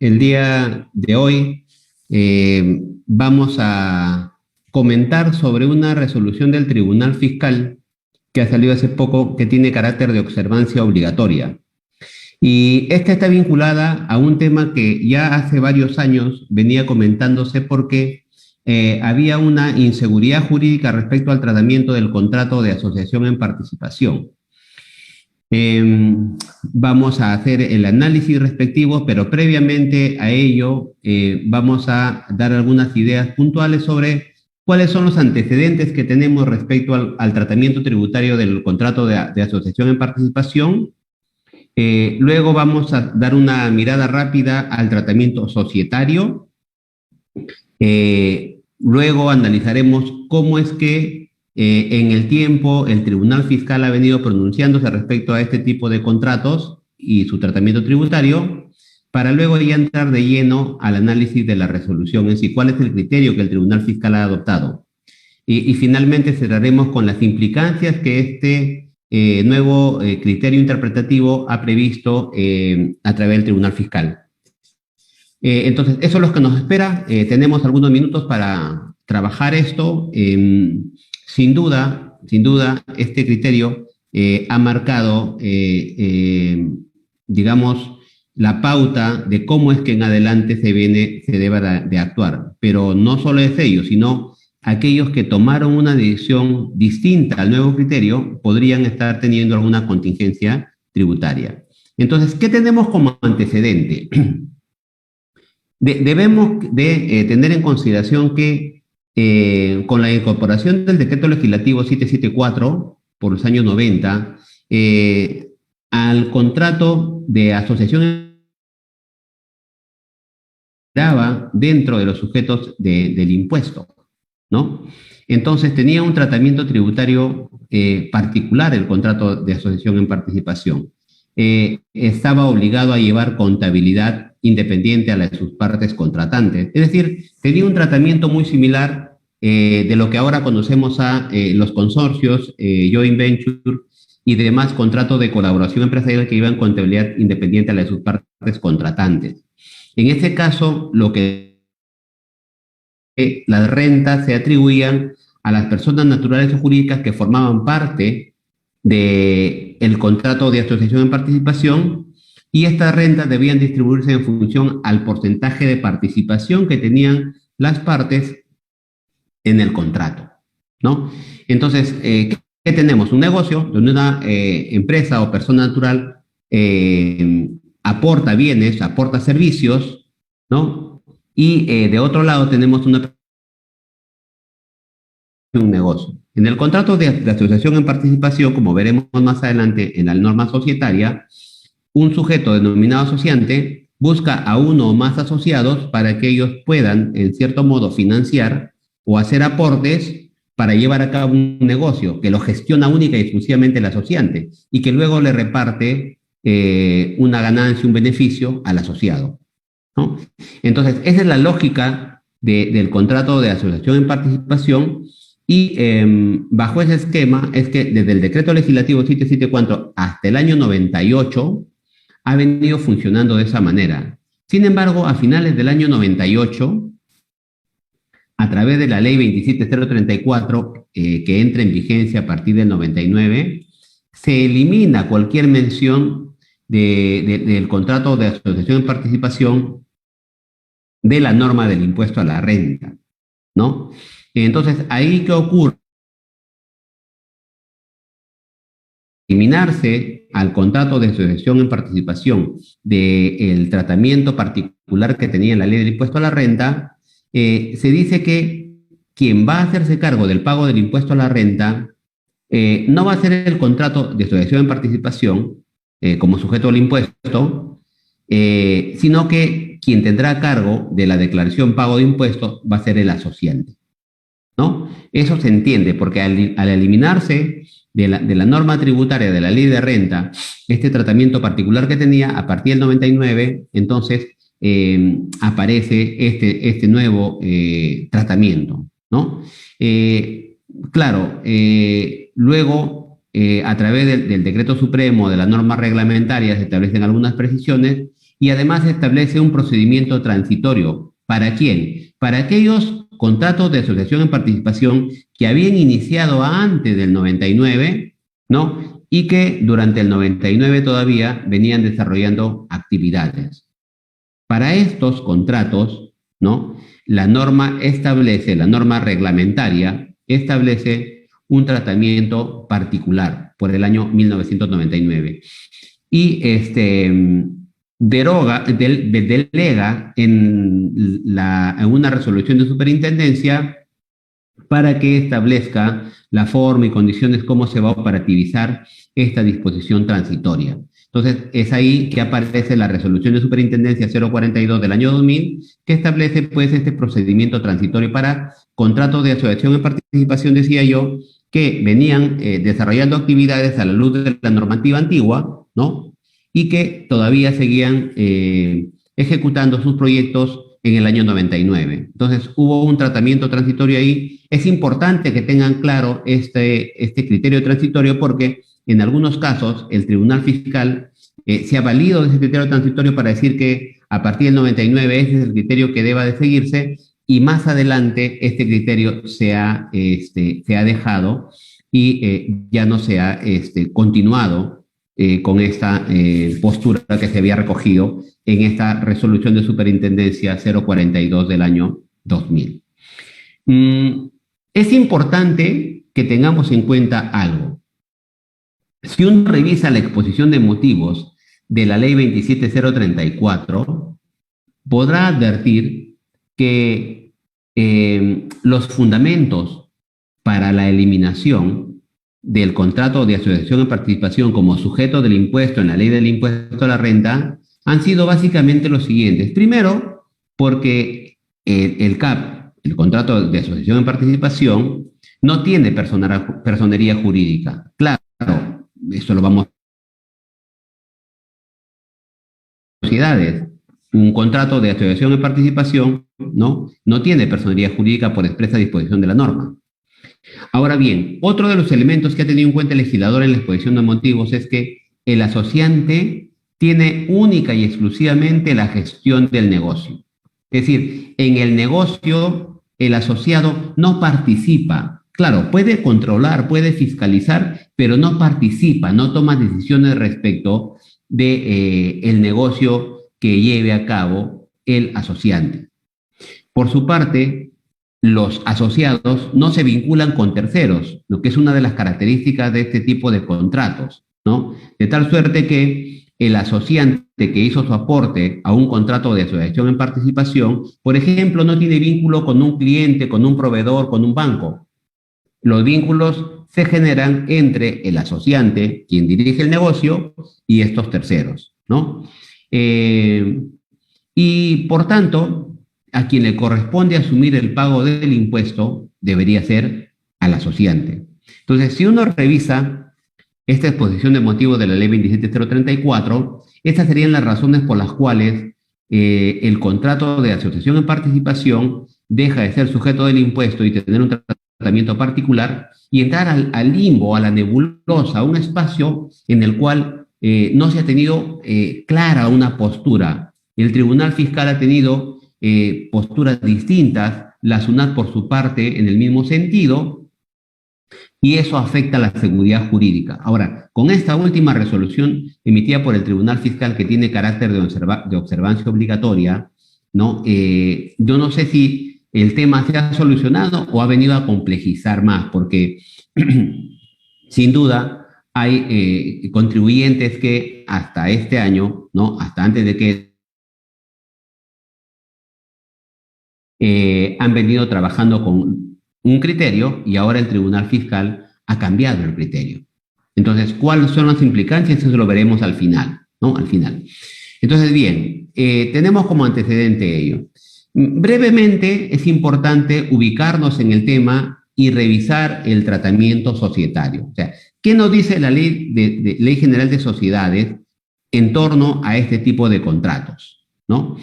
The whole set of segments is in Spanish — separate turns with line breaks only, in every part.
El día de hoy vamos a comentar sobre una resolución del Tribunal Fiscal que ha salido hace poco, que tiene carácter de observancia obligatoria. Y esta está vinculada a un tema que ya hace varios años venía comentándose porque había una inseguridad jurídica respecto al tratamiento del contrato de asociación en participación. Vamos a hacer el análisis respectivo, pero previamente a ello vamos a dar algunas ideas puntuales sobre cuáles son los antecedentes que tenemos respecto al tratamiento tributario del contrato de asociación en participación. Luego vamos a dar una mirada rápida al tratamiento societario. Luego analizaremos cómo es que en el tiempo el Tribunal Fiscal ha venido pronunciándose respecto a este tipo de contratos y su tratamiento tributario, para luego ya entrar de lleno al análisis de la resolución en sí, cuál es el criterio que el Tribunal Fiscal ha adoptado. Y finalmente cerraremos con las implicancias que este nuevo criterio interpretativo ha previsto a través del Tribunal Fiscal. Entonces, eso es lo que nos espera. Tenemos algunos minutos para trabajar esto. Sin duda, este criterio ha marcado, digamos, la pauta de cómo es que en adelante se debe de actuar. Pero no solo es ello, sino aquellos que tomaron una decisión distinta al nuevo criterio podrían estar teniendo alguna contingencia tributaria. Entonces, ¿qué tenemos como antecedente? Debemos de tener en consideración que con la incorporación del decreto legislativo 774 por los años 90, al contrato de asociación estaba dentro de los sujetos del impuesto, ¿no? Entonces tenía un tratamiento tributario particular el contrato de asociación en participación. Estaba obligado a llevar contabilidad independiente a las de sus partes contratantes. Es decir, tenía un tratamiento muy similar de lo que ahora conocemos a los consorcios, joint venture y demás contratos de colaboración empresarial que llevan contabilidad independiente a las de sus partes contratantes. En este caso, lo que las rentas se atribuían a las personas naturales o jurídicas que formaban parte del contrato de asociación en participación, y estas rentas debían distribuirse en función al porcentaje de participación que tenían las partes en el contrato, ¿no? Entonces, ¿qué tenemos? Un negocio donde una empresa o persona natural aporta bienes, aporta servicios, ¿no? Y de otro lado tenemos un negocio. En el contrato de asociación en participación, como veremos más adelante en la norma societaria, un sujeto denominado asociante busca a uno o más asociados para que ellos puedan, en cierto modo, financiar o hacer aportes para llevar a cabo un negocio que lo gestiona única y exclusivamente el asociante y que luego le reparte una ganancia, un beneficio al asociado, ¿no? Entonces, esa es la lógica del contrato de asociación en participación. Y bajo ese esquema es que desde el decreto legislativo 774 hasta el año 98 ha venido funcionando de esa manera. Sin embargo, a finales del año 98, a través de la ley 27034, que entra en vigencia a partir del 99, se elimina cualquier mención del contrato de asociación en participación de la norma del impuesto a la renta, ¿no? Entonces, ¿ahí qué ocurre? Eliminarse al contrato de asociación en participación del tratamiento particular que tenía la ley del impuesto a la renta, se dice que quien va a hacerse cargo del pago del impuesto a la renta no va a ser el contrato de asociación en participación como sujeto al impuesto, sino que quien tendrá a cargo de la declaración pago de impuestos va a ser el asociante, ¿no? Eso se entiende porque al eliminarse de la norma tributaria de la ley de renta este tratamiento particular que tenía, a partir del 99, entonces aparece este nuevo tratamiento, ¿no? Claro, luego, a través del decreto supremo, de las normas reglamentarias, se establecen algunas precisiones y además establece un procedimiento transitorio. ¿Para quién? Para aquellos contratos de asociación en participación que habían iniciado antes del 99, ¿no? Y que durante el 99 todavía venían desarrollando actividades. Para estos contratos, ¿no? La norma reglamentaria establece un tratamiento particular por el año 1999 y delega en una resolución de superintendencia para que establezca la forma y condiciones cómo se va a operativizar esta disposición transitoria. Entonces, es ahí que aparece la resolución de superintendencia 042 del año 2000, que establece pues este procedimiento transitorio para contratos de asociación en participación, decía yo, que venían desarrollando actividades a la luz de la normativa antigua, ¿no? Y que todavía seguían ejecutando sus proyectos en el año 99. Entonces, hubo un tratamiento transitorio ahí. Es importante que tengan claro este criterio transitorio porque en algunos casos el Tribunal Fiscal se ha valido de ese criterio transitorio para decir que a partir del 99 ese es el criterio que deba de seguirse y más adelante este criterio se ha dejado y ya no se ha continuado con esta postura que se había recogido en esta resolución de superintendencia 042 del año 2000. Es importante que tengamos en cuenta algo. Si uno revisa la exposición de motivos de la ley 27034, podrá advertir que los fundamentos para la eliminación del contrato de asociación en participación como sujeto del impuesto en la ley del impuesto a la renta han sido básicamente los siguientes. Primero, porque el CAP, el contrato de asociación en participación, no tiene personería jurídica. Claro, eso lo vamos a sociedades. Un contrato de asociación en participación no tiene personería jurídica por expresa disposición de la norma. Ahora bien, otro de los elementos que ha tenido en cuenta el legislador en la exposición de motivos es que el asociante tiene única y exclusivamente la gestión del negocio. Es decir, en el negocio el asociado no participa. Claro, puede controlar, puede fiscalizar, pero no participa, no toma decisiones respecto de el negocio que lleve a cabo el asociante. Por su parte, los asociados no se vinculan con terceros, lo que es una de las características de este tipo de contratos, ¿no? De tal suerte que el asociante que hizo su aporte a un contrato de asociación en participación, por ejemplo, no tiene vínculo con un cliente, con un proveedor, con un banco. Los vínculos se generan entre el asociante, quien dirige el negocio, y estos terceros, ¿no? Y por tanto, a quien le corresponde asumir el pago del impuesto debería ser al asociante. Entonces, si uno revisa esta exposición de motivos de la ley 27034, estas serían las razones por las cuales el contrato de asociación en participación deja de ser sujeto del impuesto y tener un tratamiento particular y entrar al limbo, a la nebulosa, a un espacio en el cual no se ha tenido clara una postura. El Tribunal Fiscal ha tenido posturas distintas, la SUNAT por su parte en el mismo sentido, y eso afecta a la seguridad jurídica. Ahora, con esta última resolución emitida por el Tribunal Fiscal que tiene carácter de observancia obligatoria, ¿no? Yo no sé si el tema se ha solucionado o ha venido a complejizar más, porque sin duda hay contribuyentes que hasta este año, ¿no? Hasta antes de que han venido trabajando con un criterio y ahora el Tribunal Fiscal ha cambiado el criterio. Entonces, ¿cuáles son las implicancias? Eso lo veremos al final, ¿no? Al final. Entonces, bien, tenemos como antecedente ello. Brevemente, es importante ubicarnos en el tema y revisar el tratamiento societario. O sea, ¿qué nos dice la Ley General de Sociedades en torno a este tipo de contratos, ¿no?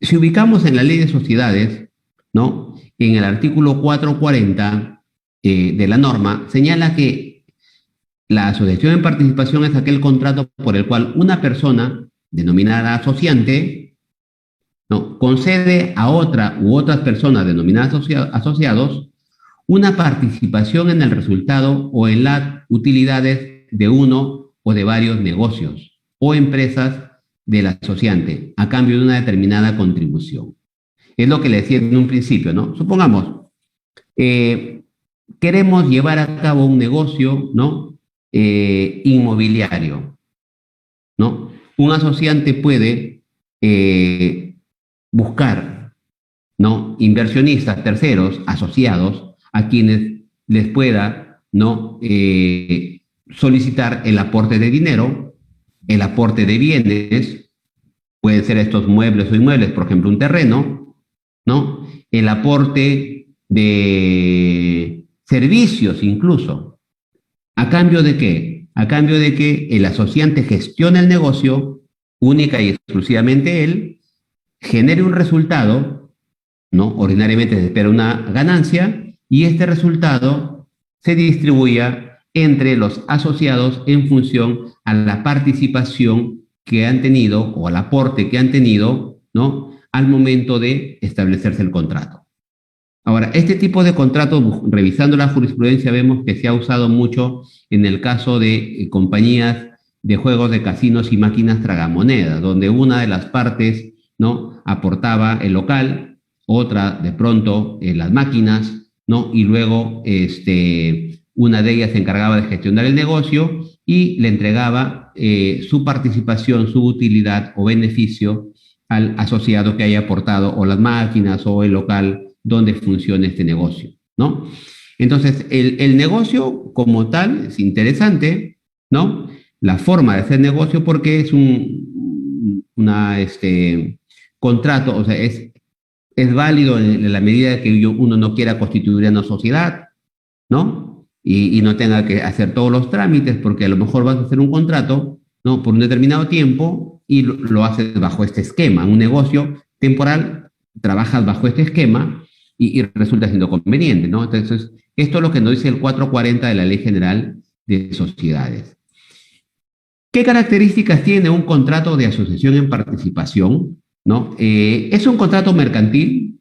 Si ubicamos en la Ley de Sociedades, ¿no? En el artículo 440 de la norma, señala que La asociación en participación es aquel contrato por el cual una persona, denominada asociante, ¿no?, concede a otra u otras personas denominadas asociados una participación en el resultado o en las utilidades de uno o de varios negocios o empresas del asociante a cambio de una determinada contribución. Es lo que le decía en un principio, ¿no? Supongamos, eh, queremos llevar a cabo un negocio, ¿no? Inmobiliario, ¿no? Un asociante puede buscar, ¿no?, inversionistas, terceros, asociados, a quienes les pueda, ¿no?, solicitar el aporte de dinero, el aporte de bienes, pueden ser estos muebles o inmuebles, por ejemplo, un terreno, ¿no?, el aporte de servicios incluso. ¿A cambio de qué? A cambio de que el asociante gestione el negocio, única y exclusivamente él, genere un resultado, ¿no? Ordinariamente se espera una ganancia y este resultado se distribuya entre los asociados en función a la participación que han tenido o al aporte que han tenido, ¿no?, al momento de establecerse el contrato. Ahora, este tipo de contratos, revisando la jurisprudencia, vemos que se ha usado mucho en el caso de compañías de juegos de casinos y máquinas tragamonedas, donde una de las partes, ¿no?, aportaba el local, otra de pronto las máquinas, ¿no?, y luego una de ellas se encargaba de gestionar el negocio y le entregaba su participación, su utilidad o beneficio al asociado que haya aportado o las máquinas o el local donde funcione este negocio, ¿no? Entonces, el negocio como tal es interesante, ¿no? La forma de hacer negocio porque es contrato, o sea, es válido en la medida que uno no quiera constituir una sociedad, ¿no? Y no tenga que hacer todos los trámites porque a lo mejor vas a hacer un contrato, ¿no?, por un determinado tiempo y lo haces bajo este esquema. Un negocio temporal, trabajas bajo este esquema y resulta siendo conveniente, ¿no? Entonces, esto es lo que nos dice el 440 de la Ley General de Sociedades. ¿Qué características tiene un contrato de asociación en participación? ¿No? Es un contrato mercantil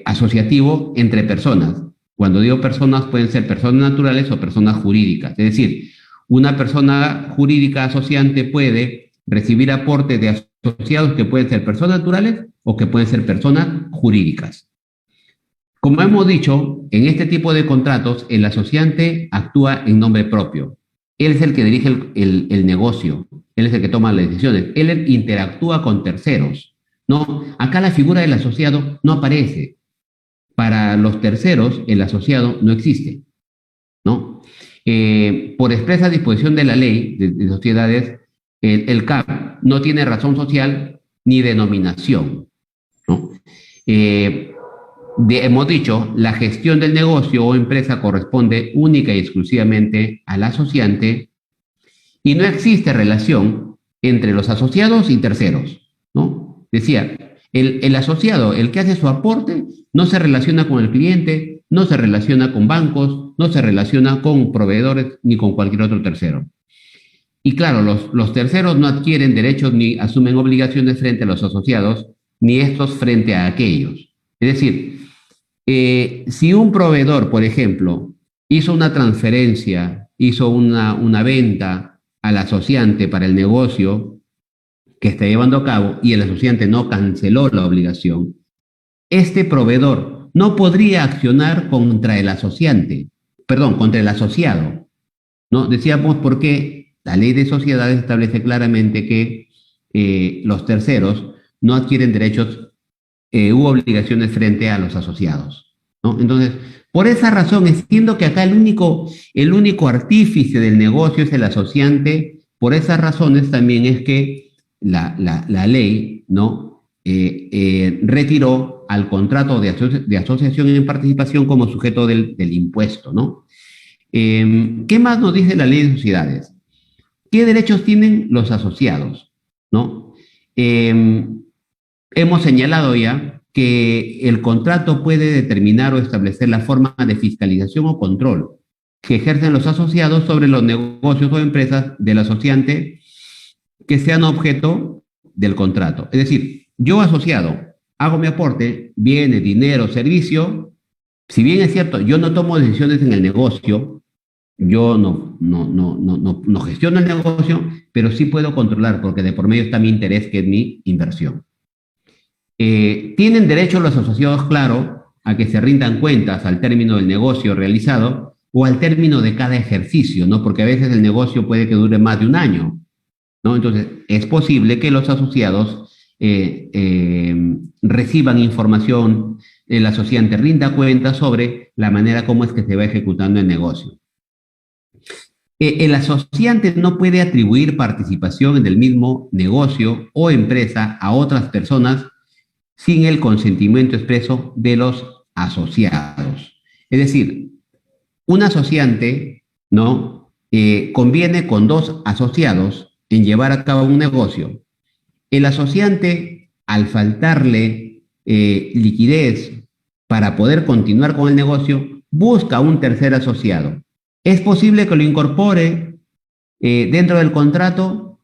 asociativo entre personas. Cuando digo personas, pueden ser personas naturales o personas jurídicas. Es decir, una persona jurídica asociante puede recibir aportes de asociados que pueden ser personas naturales o que pueden ser personas jurídicas. Como hemos dicho, en este tipo de contratos, el asociante actúa en nombre propio. Él es el que dirige el negocio, él es el que toma las decisiones, él interactúa con terceros, ¿no? Acá la figura del asociado no aparece. Para los terceros, el asociado no existe, ¿no? Por expresa disposición de la ley de sociedades, el CAP no tiene razón social ni denominación, ¿no? Hemos dicho, la gestión del negocio o empresa corresponde única y exclusivamente al asociante y no existe relación entre los asociados y terceros, ¿no? Decía, el asociado, el que hace su aporte, no se relaciona con el cliente, no se relaciona con bancos, no se relaciona con proveedores ni con cualquier otro tercero. Y claro, los terceros no adquieren derechos ni asumen obligaciones frente a los asociados, ni estos frente a aquellos. Es decir, si un proveedor, por ejemplo, hizo una transferencia, hizo una venta al asociante para el negocio que está llevando a cabo y el asociante no canceló la obligación, este proveedor no podría accionar contra el asociante, perdón, contra el asociado, ¿no? Decíamos porque la ley de sociedades establece claramente que los terceros no adquieren derechos u obligaciones frente a los asociados, ¿no? Entonces, por esa razón, entiendo que acá el único artífice del negocio es el asociante. Por esas razones también es que la ley, ¿no?, retiró al contrato de asociación en participación como sujeto del impuesto, ¿no? ¿Qué más nos dice la ley de sociedades? ¿Qué derechos tienen los asociados, ¿no? Hemos señalado ya que el contrato puede determinar o establecer la forma de fiscalización o control que ejercen los asociados sobre los negocios o empresas del asociante que sean objeto del contrato. Es decir, yo asociado hago mi aporte, viene dinero, servicio. Si bien es cierto, yo no tomo decisiones en el negocio, yo no gestiono el negocio, pero sí puedo controlar porque de por medio está mi interés, que es mi inversión. Tienen derecho los asociados, claro, a que se rindan cuentas al término del negocio realizado o al término de cada ejercicio, ¿no? Porque a veces el negocio puede que dure más de un año, ¿no? Entonces, es posible que los asociados reciban información, el asociante rinda cuentas sobre la manera como es que se va ejecutando el negocio. El asociante no puede atribuir participación en el mismo negocio o empresa a otras personas sin el consentimiento expreso de los asociados. Es decir, un asociante, ¿no? Conviene con dos asociados en llevar a cabo un negocio. El asociante, al faltarle liquidez para poder continuar con el negocio, busca un tercer asociado. ¿Es posible que lo incorpore dentro del contrato?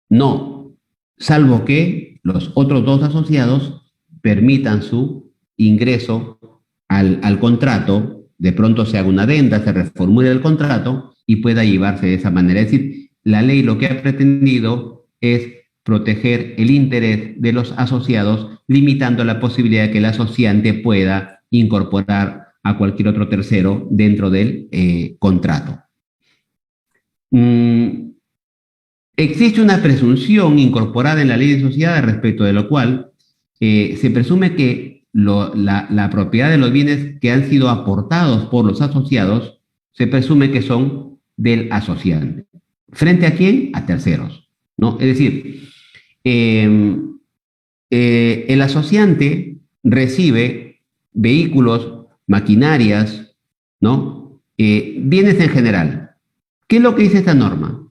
No, salvo que los otros dos asociados permitan su ingreso al contrato, de pronto se haga una adenda, se reformule el contrato y pueda llevarse de esa manera. Es decir, la ley lo que ha pretendido es proteger el interés de los asociados, limitando la posibilidad de que el asociante pueda incorporar a cualquier otro tercero dentro del contrato. Existe una presunción incorporada en la ley de sociedades respecto de lo cual se presume que la propiedad de los bienes que han sido aportados por los asociados se presume que son del asociante. ¿Frente a quién? A terceros, ¿no? Es decir, el asociante recibe vehículos, maquinarias, ¿no? Bienes en general. ¿Qué es lo que dice esta norma?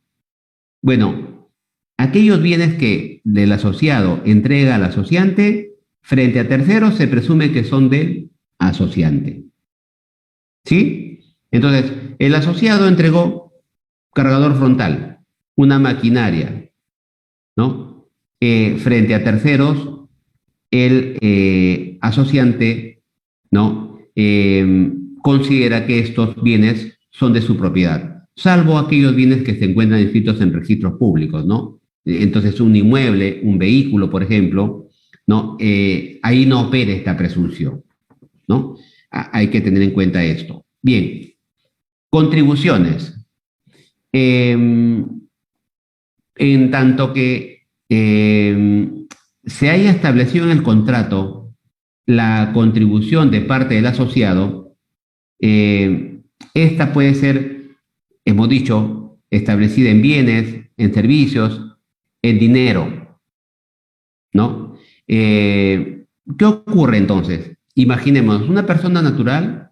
Bueno, aquellos bienes que el asociado entrega al asociante frente a terceros se presume que son del asociante. ¿Sí? Entonces, el asociado entregó cargador frontal, una maquinaria, ¿no? Frente a terceros, el asociante, ¿no? Considera que estos bienes son de su propiedad, salvo aquellos bienes que se encuentran inscritos en registros públicos, ¿no? Entonces, un inmueble, un vehículo, por ejemplo, ¿no? Ahí no opera esta presunción, ¿no? Hay que tener en cuenta esto. Bien, contribuciones. En tanto que se haya establecido en el contrato la contribución de parte del asociado, esta puede ser, hemos dicho, establecida en bienes, en servicios, en dinero, ¿no? ¿Qué ocurre entonces? Imaginemos, una persona natural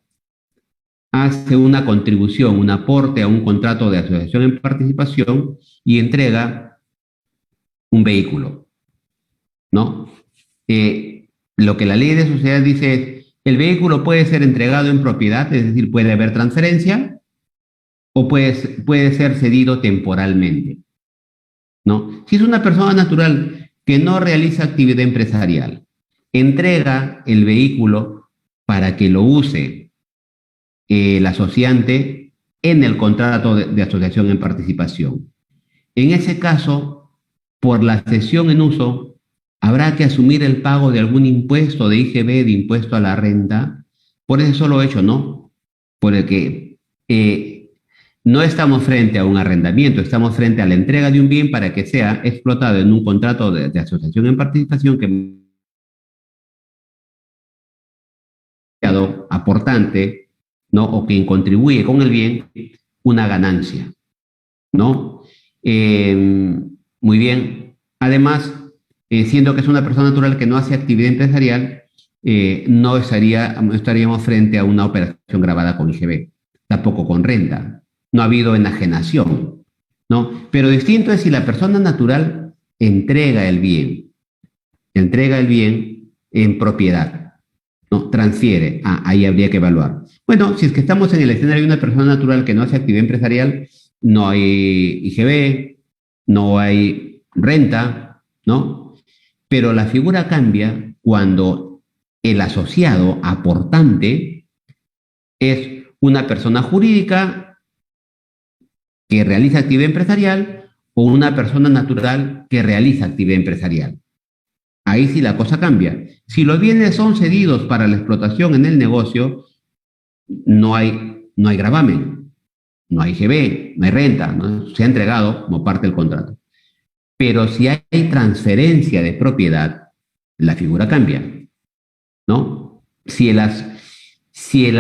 hace una contribución, un aporte a un contrato de asociación en participación y entrega un vehículo, ¿no? Lo que la ley de sociedades dice es, el vehículo puede ser entregado en propiedad, es decir, puede haber transferencia, o puede ser cedido temporalmente, ¿no? Si es una persona natural que no realiza actividad empresarial, entrega el vehículo para que lo use el asociante en el contrato de asociación en participación. En ese caso, por la cesión en uso, habrá que asumir el pago de algún impuesto de IGB, de impuesto a la renta, por ese solo hecho, ¿no? Por el que no estamos frente a un arrendamiento, estamos frente a la entrega de un bien para que sea explotado en un contrato de asociación en participación que aportante, ¿no? O quien contribuye con el bien una ganancia, ¿no? Muy bien. Además, siendo que es una persona natural que no hace actividad empresarial, no estaríamos frente a una operación grabada con IGB, tampoco con renta. No ha habido enajenación, ¿no? Pero distinto es si la persona natural entrega el bien en propiedad. ¿no? Transfiere. Ahí habría que evaluar. Bueno, si es que estamos en el escenario de una persona natural que no hace actividad empresarial, no hay IGB, no hay renta, ¿no? Pero la figura cambia cuando el asociado aportante es una persona jurídica que realiza actividad empresarial o una persona natural que realiza actividad empresarial. Ahí sí la cosa cambia. Si los bienes son cedidos para la explotación en el negocio, no hay gravamen, no hay GB, no hay renta, ¿no? Se ha entregado como parte del contrato. Pero si hay transferencia de propiedad, la figura cambia, ¿no? Si el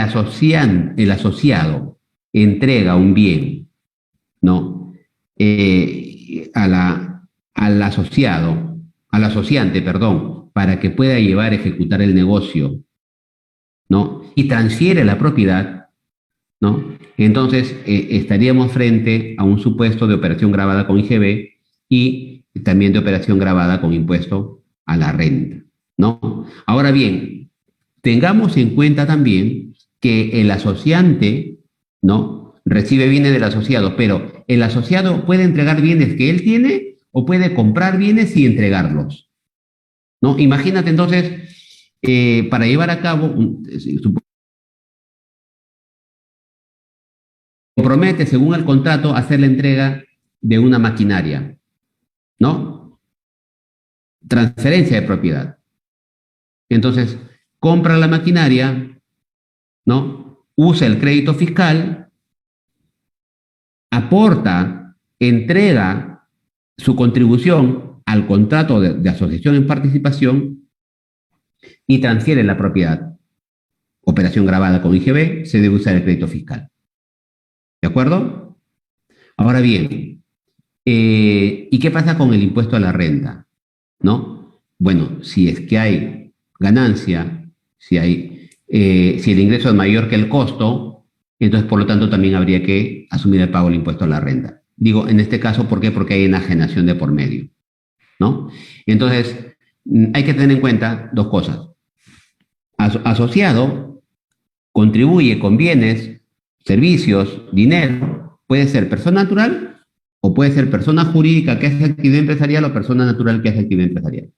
asociado entrega un bien, ¿no? Al asociado, al asociante, perdón, para que pueda llevar a ejecutar el negocio, ¿no? Y transfiere la propiedad, ¿no? Entonces estaríamos frente a un supuesto de operación gravada con IGB y también de operación gravada con impuesto a la renta, ¿no? Ahora bien, tengamos en cuenta también que el asociante, ¿no? Recibe bienes del asociado, pero el asociado puede entregar bienes que él tiene o puede comprar bienes y entregarlos, ¿no? Imagínate entonces, para llevar a cabo, compromete, según el contrato, hacer la entrega de una maquinaria, ¿no? Transferencia de propiedad. Entonces, compra la maquinaria, ¿no? Usa el crédito fiscal, aporta, entrega su contribución al contrato de asociación en participación y transfiere la propiedad. Operación grabada con IGB, se debe usar el crédito fiscal. ¿De acuerdo? Ahora bien, ¿y qué pasa con el impuesto a la renta? ¿No? Bueno, si es que hay ganancia, si el ingreso es mayor que el costo, entonces por lo tanto también habría que asumir el pago del impuesto a la renta. Digo, en este caso, ¿por qué? Porque hay enajenación de por medio, ¿no? Entonces, hay que tener en cuenta dos cosas. Asociado contribuye con bienes, servicios, dinero, puede ser persona natural o puede ser persona jurídica que hace actividad empresarial o persona natural que hace actividad empresarial.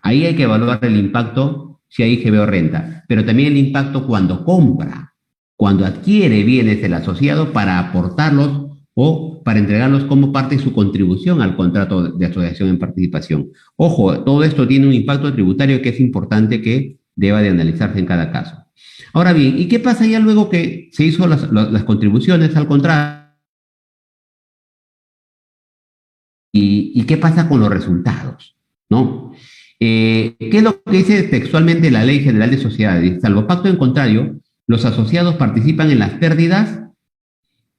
Ahí hay que evaluar el impacto si hay IGB o renta, pero también el impacto cuando compra, cuando adquiere bienes del asociado para aportarlos o para entregarlos como parte de su contribución al contrato de asociación en participación. Ojo, todo esto tiene un impacto tributario que es importante que deba de analizarse en cada caso. Ahora bien, ¿y qué pasa ya luego que se hizo las contribuciones al contrato? ¿Y qué pasa con los resultados? ¿No? ¿Qué es lo que dice textualmente la Ley General de Sociedades? Salvo pacto en contrario, los asociados participan en las pérdidas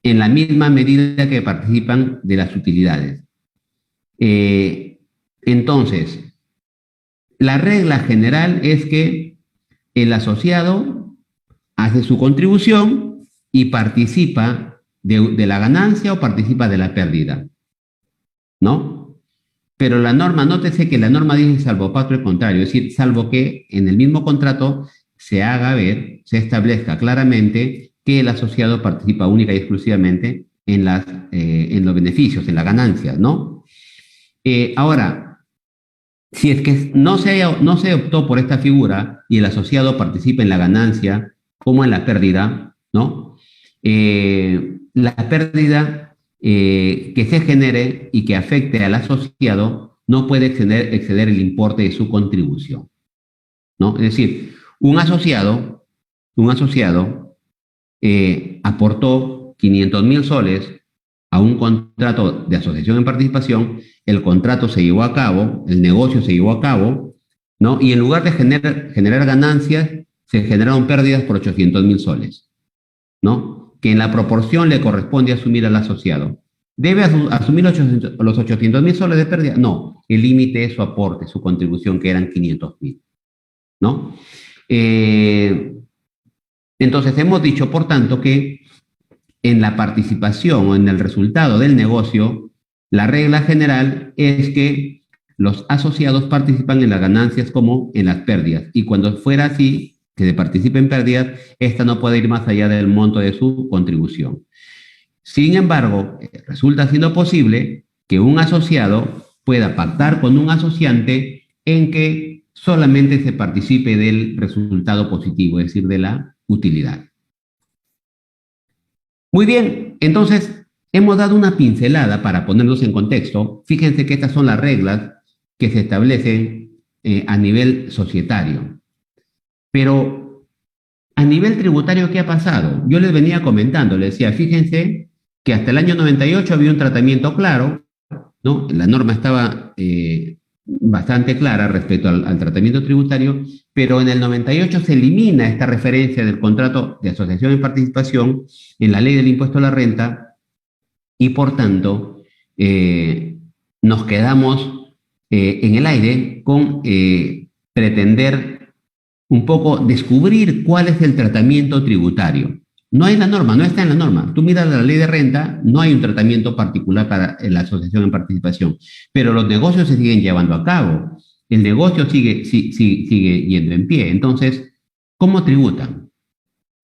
en la misma medida que participan de las utilidades. Entonces, la regla general es que el asociado hace su contribución y participa de la ganancia o participa de la pérdida, ¿no? Pero la norma, nótese que la norma dice salvo pacto en contrario, es decir, salvo que en el mismo contrato se haga ver, se establezca claramente que el asociado participa única y exclusivamente en los beneficios, en las ganancias, ¿no? Ahora, si es que no se optó por esta figura y el asociado participa en la ganancia como en la pérdida, ¿no? La pérdida que se genere y que afecte al asociado no puede exceder el importe de su contribución, ¿no? Es decir, un asociado aportó 500.000 soles a un contrato de asociación en participación, el contrato se llevó a cabo, el negocio se llevó a cabo, ¿no? Y en lugar de generar ganancias, se generaron pérdidas por 800.000 soles, ¿no? Que en la proporción le corresponde asumir al asociado. ¿Debe asumir los 800.000 soles de pérdida? No, el límite es su aporte, su contribución, que eran 500.000, ¿no? Entonces, hemos dicho, por tanto, que en la participación o en el resultado del negocio, la regla general es que los asociados participan en las ganancias como en las pérdidas. Y cuando fuera así, que se participe en pérdidas, esta no puede ir más allá del monto de su contribución. Sin embargo, resulta siendo posible que un asociado pueda pactar con un asociante en que solamente se participe del resultado positivo, es decir, de la utilidad. Muy bien, entonces hemos dado una pincelada para ponernos en contexto. Fíjense que estas son las reglas que se establecen a nivel societario. Pero a nivel tributario, ¿qué ha pasado? Yo les venía comentando, les decía, fíjense que hasta el año 98 había un tratamiento claro, ¿no? La norma estaba bastante clara respecto al tratamiento tributario, pero en el 98 se elimina esta referencia del contrato de asociación en participación en la ley del impuesto a la renta y por tanto nos quedamos en el aire con pretender un poco descubrir cuál es el tratamiento tributario. No hay la norma, no está en la norma. Tú miras la ley de renta, no hay un tratamiento particular para la asociación en participación, pero los negocios se siguen llevando a cabo. El negocio sigue yendo en pie. Entonces, ¿cómo tributan?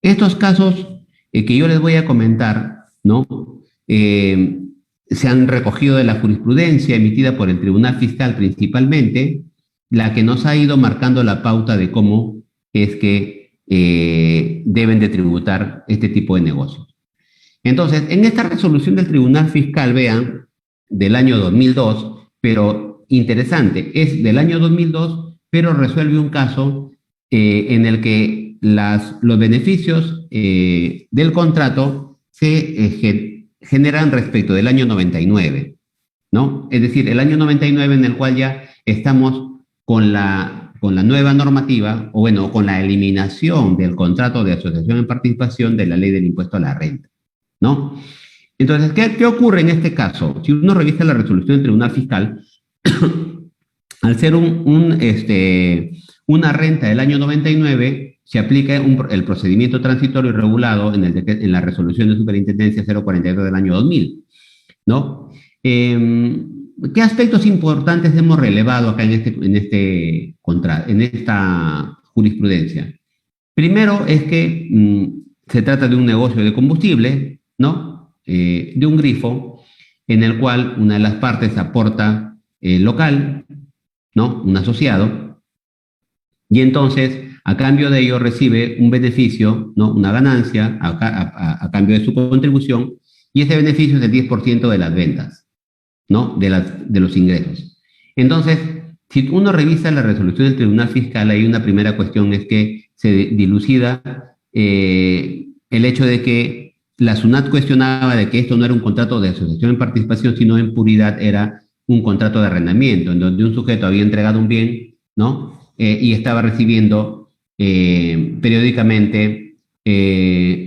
Estos casos que yo les voy a comentar, ¿no? Se han recogido de la jurisprudencia emitida por el Tribunal Fiscal principalmente, la que nos ha ido marcando la pauta de cómo es que deben de tributar este tipo de negocios. Entonces, en esta resolución del Tribunal Fiscal, vean, del año 2002, pero interesante, es del año 2002, pero resuelve un caso en el que los beneficios del contrato se generan respecto del año 99, ¿no? Es decir, el año 99 en el cual ya estamos con la nueva normativa, o bueno, con la eliminación del contrato de asociación en participación de la ley del impuesto a la renta, ¿no? Entonces, ¿qué ocurre en este caso? Si uno revisa la resolución del Tribunal Fiscal, al ser una renta del año 99, se aplica el procedimiento transitorio y regulado en la resolución de superintendencia 042 del año 2000, ¿no? ¿Qué aspectos importantes hemos relevado acá en esta jurisprudencia? Primero es que se trata de un negocio de combustible, ¿no? De un grifo en el cual una de las partes aporta local, ¿no? Un asociado, y entonces a cambio de ello recibe un beneficio, ¿no? Una ganancia a cambio de su contribución, y ese beneficio es el 10% de las ventas, ¿no? De los ingresos. Entonces, si uno revisa la resolución del Tribunal Fiscal, hay una primera cuestión, es que se dilucida el hecho de que la SUNAT cuestionaba de que esto no era un contrato de asociación en participación, sino en puridad era un contrato de arrendamiento, en donde un sujeto había entregado un bien, ¿no? Y estaba recibiendo periódicamente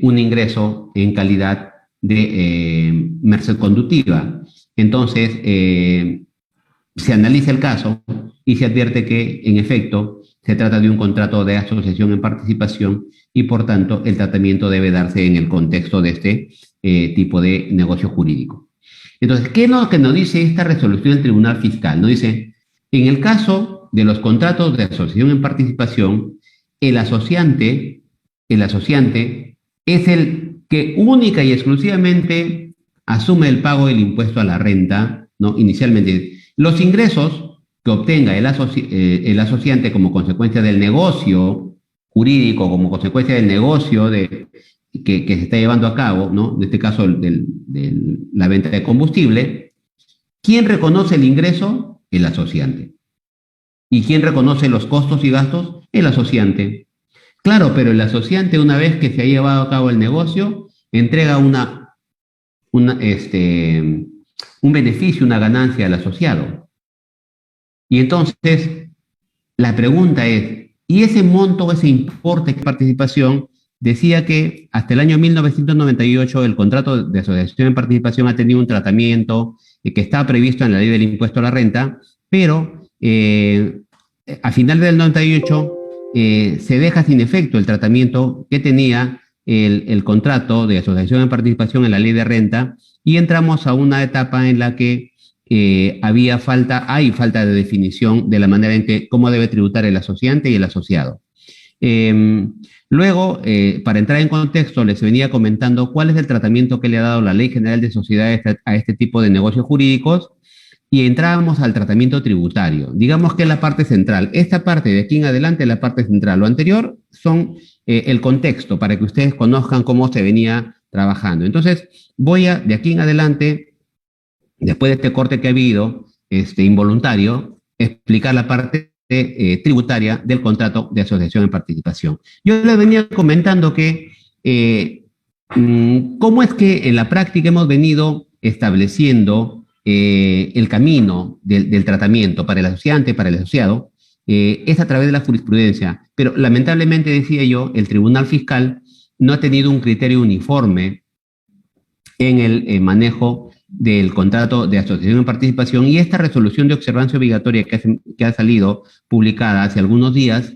un ingreso en calidad de merced conductiva. Entonces, se analiza el caso y se advierte que, en efecto, se trata de un contrato de asociación en participación y, por tanto, el tratamiento debe darse en el contexto de este tipo de negocio jurídico. Entonces, ¿qué es lo que nos dice esta resolución del Tribunal Fiscal? Nos dice, en el caso de los contratos de asociación en participación, el asociante es el que única y exclusivamente asume el pago del impuesto a la renta, ¿no? Inicialmente, los ingresos que obtenga el asociante como consecuencia del negocio jurídico, como consecuencia del negocio que se está llevando a cabo, ¿no? En este caso, la venta de combustible, ¿quién reconoce el ingreso? El asociante. ¿Y quién reconoce los costos y gastos? El asociante. Claro, pero el asociante, una vez que se ha llevado a cabo el negocio, entrega un beneficio, una ganancia al asociado. Y entonces, la pregunta es, ¿y ese monto, ese importe de participación? Decía que hasta el año 1998 el contrato de asociación en participación ha tenido un tratamiento que estaba previsto en la ley del impuesto a la renta, pero a final del 98 se deja sin efecto el tratamiento que tenía el contrato de asociación en participación en la ley de renta y entramos a una etapa en la que hay falta de definición de la manera en que cómo debe tributar el asociante y el asociado. Luego, para entrar en contexto, les venía comentando cuál es el tratamiento que le ha dado la Ley General de Sociedades a este tipo de negocios jurídicos y entrábamos al tratamiento tributario. Digamos que es la parte central. Esta parte de aquí en adelante es la parte central. Lo anterior son el contexto para que ustedes conozcan cómo se venía trabajando. Entonces, voy a, de aquí en adelante, después de este corte que ha habido, involuntario, explicar la parte tributaria del contrato de asociación en participación. Yo les venía comentando que cómo es que en la práctica hemos venido estableciendo el camino del tratamiento para el asociante, para el asociado, es a través de la jurisprudencia. Pero lamentablemente, decía yo, el Tribunal Fiscal no ha tenido un criterio uniforme en el manejo del contrato de asociación en participación, y esta resolución de observancia obligatoria que ha salido publicada hace algunos días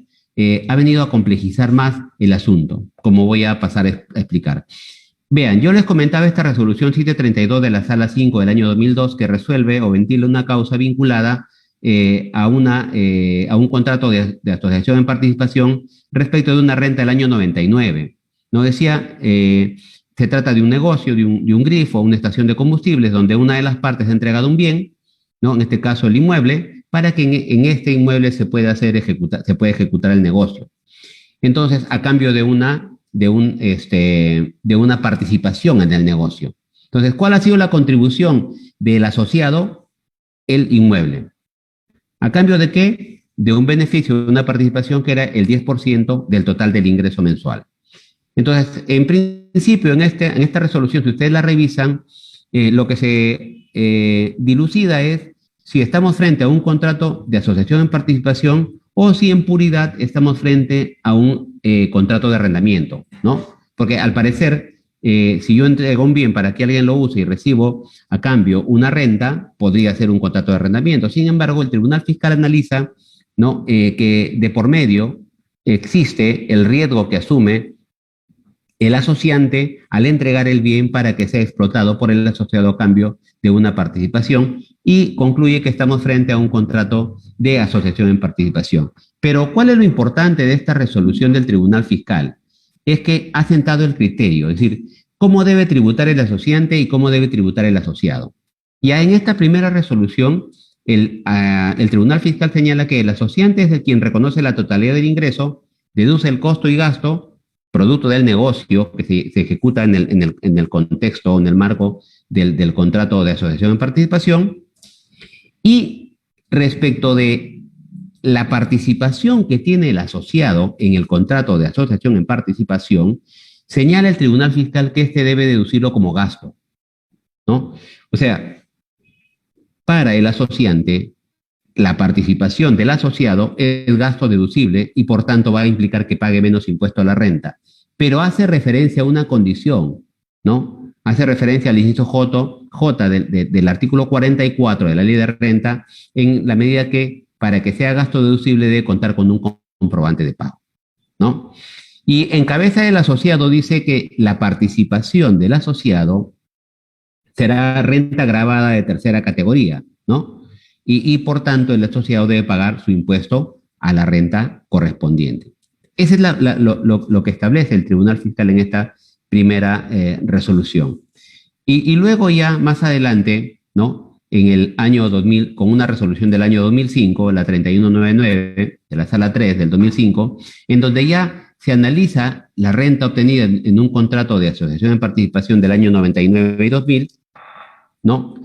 ha venido a complejizar más el asunto, como voy a pasar a explicar. Vean, yo les comentaba esta resolución 732 de la Sala 5 del año 2002 que resuelve o ventila una causa vinculada a un contrato de asociación en participación respecto de una renta del año 99. No decía, se trata de un negocio, de un grifo, una estación de combustibles, donde una de las partes ha entregado un bien, ¿no? En este caso el inmueble, para que en este inmueble se pueda ejecutar el negocio. Entonces, a cambio de una participación en el negocio. Entonces, ¿cuál ha sido la contribución del asociado? El inmueble. ¿A cambio de qué? De un beneficio, de una participación que era el 10% del total del ingreso mensual. Entonces, en principio, en esta resolución, si ustedes la revisan, lo que se dilucida es si estamos frente a un contrato de asociación en participación o si en puridad estamos frente a un contrato de arrendamiento, ¿no? Porque al parecer, si yo entrego un bien para que alguien lo use y recibo a cambio una renta, podría ser un contrato de arrendamiento. Sin embargo, el Tribunal Fiscal analiza, ¿no? Que de por medio existe el riesgo que asume el asociante al entregar el bien para que sea explotado por el asociado a cambio de una participación, y concluye que estamos frente a un contrato de asociación en participación. Pero ¿cuál es lo importante de esta resolución del Tribunal Fiscal? Es que ha sentado el criterio, es decir, cómo debe tributar el asociante y cómo debe tributar el asociado. Ya en esta primera resolución, el Tribunal Fiscal señala que el asociante es el quien reconoce la totalidad del ingreso, deduce el costo y gasto producto del negocio que se ejecuta en el contexto, en el marco del contrato de asociación en participación, y respecto de la participación que tiene el asociado en el contrato de asociación en participación, señala el Tribunal Fiscal que este debe deducirlo como gasto, ¿no? O sea, para el asociante, la participación del asociado es gasto deducible y por tanto va a implicar que pague menos impuesto a la renta. Pero hace referencia a una condición, ¿no? Hace referencia al inciso J del artículo 44 de la Ley de Renta, en la medida que para que sea gasto deducible debe contar con un comprobante de pago, ¿no? Y en cabeza del asociado dice que la participación del asociado será renta gravada de tercera categoría, ¿no? Y por tanto el asociado debe pagar su impuesto a la renta correspondiente. Ese es lo que establece el Tribunal Fiscal en esta primera resolución. Y luego ya más adelante, ¿no? En el año 2000, con una resolución del año 2005, la 3199 de la Sala 3 del 2005, en donde ya se analiza la renta obtenida en un contrato de asociación en participación del año 99 y 2000, ¿no?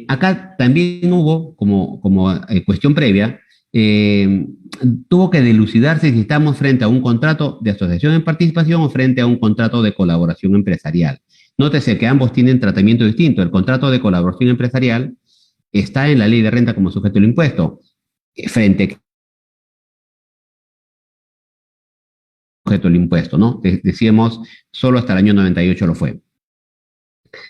Acá también hubo, como cuestión previa, tuvo que dilucidarse si estamos frente a un contrato de asociación en participación o frente a un contrato de colaboración empresarial. Nótese que ambos tienen tratamiento distinto. El contrato de colaboración empresarial está en la Ley de Renta como sujeto del impuesto, frente a sujeto del impuesto, ¿no? Decíamos, solo hasta el año 98 lo fue.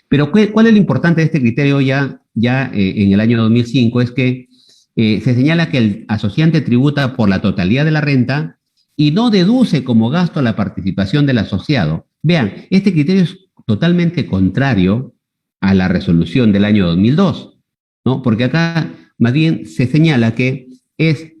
Pero ¿cuál es lo importante de este criterio ya en el año 2005? Es que se señala que el asociante tributa por la totalidad de la renta y no deduce como gasto la participación del asociado. Vean, este criterio es totalmente contrario a la resolución del año 2002, ¿no? Porque acá más bien se señala que es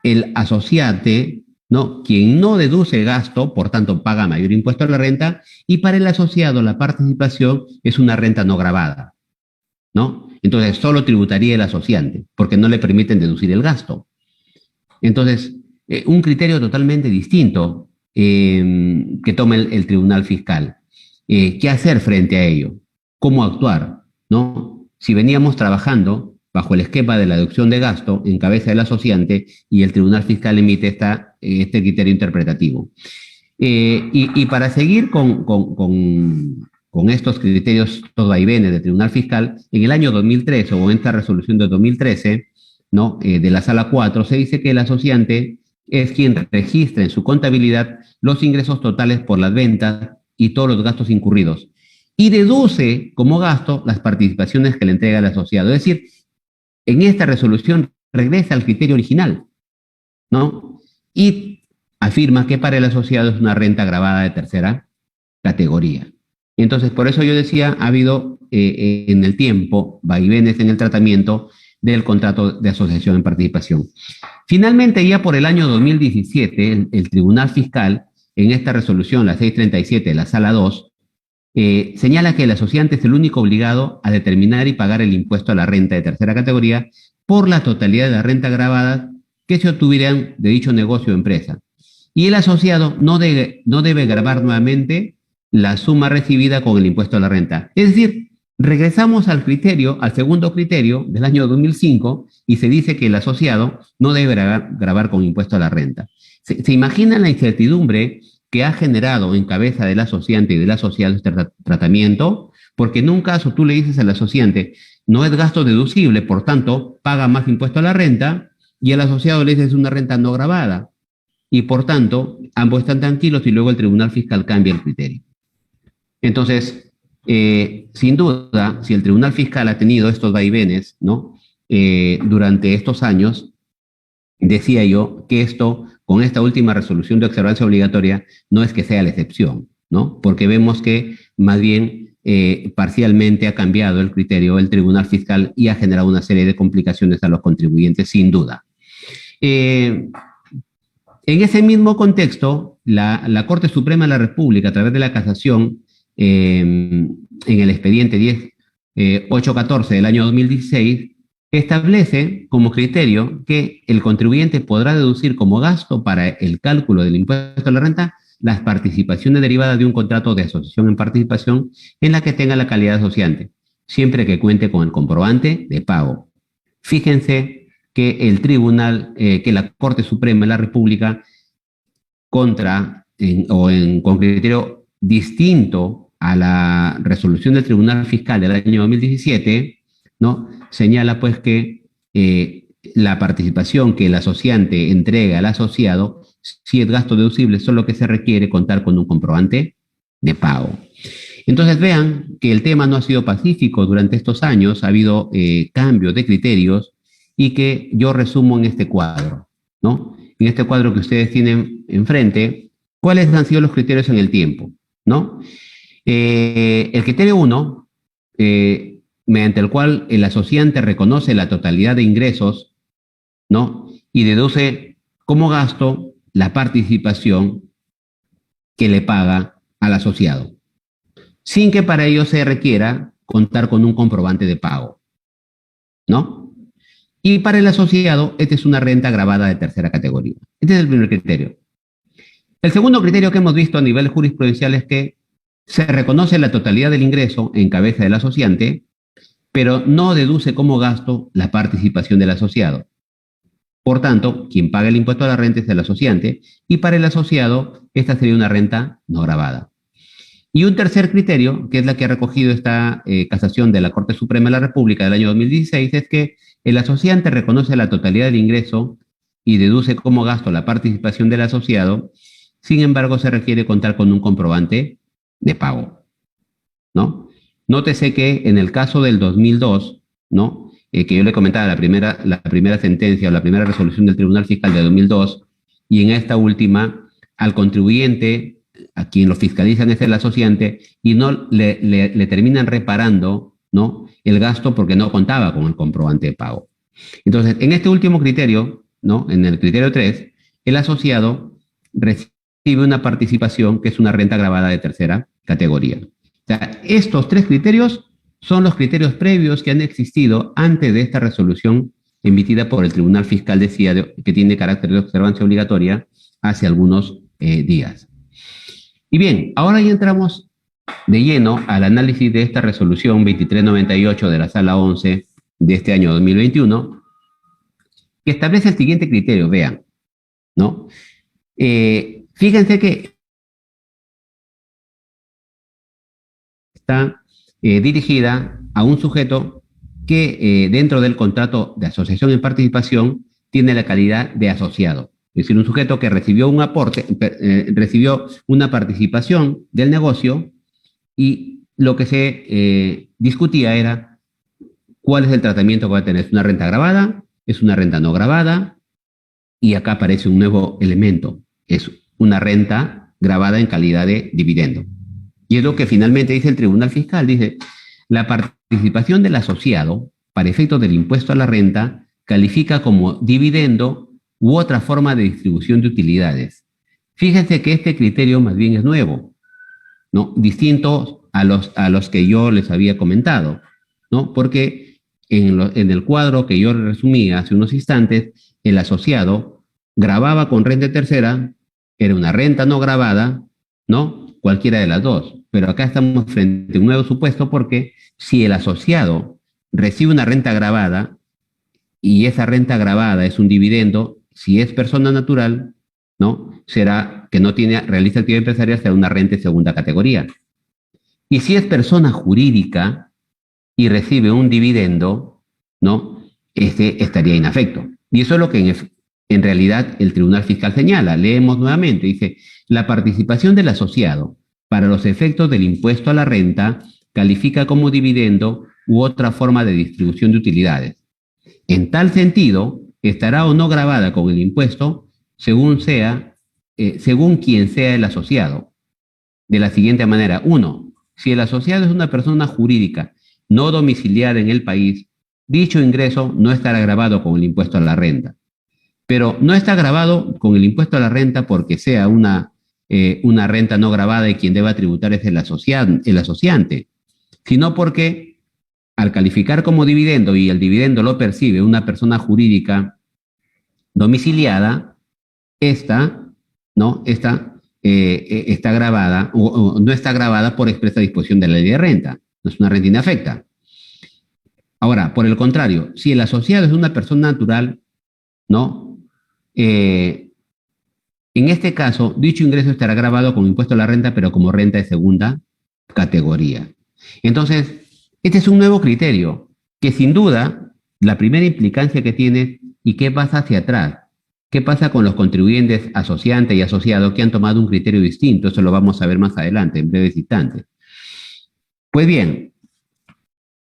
el asociante ¿no? Quien no deduce gasto, por tanto, paga mayor impuesto a la renta, y para el asociado la participación es una renta no gravada, ¿no? Entonces, solo tributaría el asociante, porque no le permiten deducir el gasto. Entonces, un criterio totalmente distinto que toma el Tribunal Fiscal. ¿Qué hacer frente a ello? ¿Cómo actuar? ¿No? Si veníamos trabajando bajo el esquema de la deducción de gasto en cabeza del asociante y el Tribunal Fiscal emite este criterio interpretativo. Y para seguir con estos criterios, estos vaivenes del Tribunal Fiscal, en el año 2013 o en esta resolución de 2013, ¿no? De la sala 4, se dice que el asociante es quien registra en su contabilidad los ingresos totales por las ventas y todos los gastos incurridos y deduce como gasto las participaciones que le entrega el asociado. Es decir, en esta resolución regresa al criterio original, ¿no? Y afirma que para el asociado es una renta agravada de tercera categoría. Entonces, por eso yo decía, ha habido en el tiempo vaivenes en el tratamiento del contrato de asociación en participación. Finalmente, ya por el año 2017, el Tribunal Fiscal, en esta resolución, la 637 de la Sala 2, señala que el asociante es el único obligado a determinar y pagar el impuesto a la renta de tercera categoría por la totalidad de las rentas grabadas que se obtuvieran de dicho negocio o empresa. Y el asociado no debe gravar nuevamente la suma recibida con el impuesto a la renta. Es decir, regresamos al segundo criterio del año 2005 y se dice que el asociado no debe gravar con impuesto a la renta. ¿Se imaginan la incertidumbre que ha generado en cabeza del asociante y del asociado este tratamiento? Porque en un caso tú le dices al asociante, no es gasto deducible, por tanto, paga más impuesto a la renta, y al asociado le dices es una renta no gravada. Y por tanto, ambos están tranquilos y luego el Tribunal Fiscal cambia el criterio. Entonces, sin duda, si el Tribunal Fiscal ha tenido estos vaivenes, ¿no? Durante estos años, decía yo que esto, con esta última resolución de observancia obligatoria, no es que sea la excepción, ¿no? Porque vemos que más bien parcialmente ha cambiado el criterio del Tribunal Fiscal y ha generado una serie de complicaciones a los contribuyentes, sin duda. En ese mismo contexto, la Corte Suprema de la República, a través de la casación, en el expediente 10.814 del año 2016, establece como criterio que el contribuyente podrá deducir como gasto para el cálculo del impuesto a la renta las participaciones derivadas de un contrato de asociación en participación en la que tenga la calidad de asociante, siempre que cuente con el comprobante de pago. Fíjense que el tribunal, que la Corte Suprema de la República, con criterio distinto a la resolución del Tribunal Fiscal del año 2017, ¿no? Señala pues que la participación que el asociante entrega al asociado, si es gasto deducible, solo que se requiere contar con un comprobante de pago. Entonces vean que el tema no ha sido pacífico durante estos años, ha habido cambios de criterios y que yo resumo en este cuadro, ¿no? En este cuadro que ustedes tienen enfrente, ¿cuáles han sido los criterios en el tiempo, ¿no? El criterio 1, mediante el cual el asociante reconoce la totalidad de ingresos, ¿no? Y deduce como gasto la participación que le paga al asociado, sin que para ello se requiera contar con un comprobante de pago, ¿no? Y para el asociado, esta es una renta agravada de tercera categoría. Este es el primer criterio. El segundo criterio que hemos visto a nivel jurisprudencial es que se reconoce la totalidad del ingreso en cabeza del asociante, pero no deduce como gasto la participación del asociado. Por tanto, quien paga el impuesto a la renta es el asociante, y para el asociado, esta sería una renta no gravada. Y un tercer criterio, que es la que ha recogido esta casación de la Corte Suprema de la República del año 2016, es que el asociante reconoce la totalidad del ingreso y deduce como gasto la participación del asociado, sin embargo, se requiere contar con un comprobante de pago, ¿no? Nótese que en el caso del 2002, ¿no? Que yo le comentaba la primera sentencia o la primera resolución del Tribunal Fiscal de 2002, y en esta última, al contribuyente, a quien lo fiscalizan es el asociante, y no le terminan reparando, ¿no? El gasto porque no contaba con el comprobante de pago. Entonces, en este último criterio, ¿no? En el criterio 3, el asociado recibe una participación que es una renta gravada de tercera categoría. O sea, estos tres criterios son los criterios previos que han existido antes de esta resolución emitida por el Tribunal Fiscal de CIA, que tiene carácter de observancia obligatoria, hace algunos días. Y bien, ahora ya entramos de lleno al análisis de esta resolución 2398 de la Sala 11 de este año 2021, que establece el siguiente criterio, vean, ¿no? Fíjense que está dirigida a un sujeto que dentro del contrato de asociación en participación tiene la calidad de asociado. Es decir, un sujeto que recibió un aporte, recibió una participación del negocio y lo que se discutía era cuál es el tratamiento que va a tener. ¿Es una renta gravada? ¿Es una renta no gravada? Y acá aparece un nuevo elemento. Es una renta gravada en calidad de dividendo. Y es lo que finalmente dice el Tribunal Fiscal. Dice, la participación del asociado para efectos del impuesto a la renta califica como dividendo u otra forma de distribución de utilidades. Fíjense que este criterio más bien es nuevo, ¿no? Distinto a los que yo les había comentado, ¿no? Porque en el cuadro que yo resumí hace unos instantes, el asociado gravaba con renta tercera, era una renta no gravada, ¿no? Cualquiera de las dos. Pero acá estamos frente a un nuevo supuesto porque si el asociado recibe una renta gravada y esa renta gravada es un dividendo, si es persona natural, ¿no? Será que no realiza actividad empresarial, será una renta de segunda categoría. Y si es persona jurídica y recibe un dividendo, ¿no? Este estaría inafecto. Y eso es lo que en realidad el Tribunal Fiscal señala. Leemos nuevamente, dice, la participación del asociado para los efectos del impuesto a la renta califica como dividendo u otra forma de distribución de utilidades. En tal sentido, estará o no gravada con el impuesto según quien sea el asociado. De la siguiente manera: 1. Si el asociado es una persona jurídica no domiciliada en el país, dicho ingreso no estará gravado con el impuesto a la renta. Pero no está gravado con el impuesto a la renta porque sea una renta no gravada y quien deba tributar es el asociante, sino porque al calificar como dividendo y el dividendo lo percibe una persona jurídica domiciliada, esta, ¿no? Está gravada o no está gravada por expresa disposición de la ley de renta, no es una renta inafecta. Ahora, por el contrario, si el asociado es una persona natural, ¿no? En este caso, dicho ingreso estará gravado con impuesto a la renta, pero como renta de segunda categoría. Entonces, este es un nuevo criterio que sin duda la primera implicancia que tiene y qué pasa hacia atrás. ¿Qué pasa con los contribuyentes asociantes y asociados que han tomado un criterio distinto? Eso lo vamos a ver más adelante, en breves instantes. Pues bien,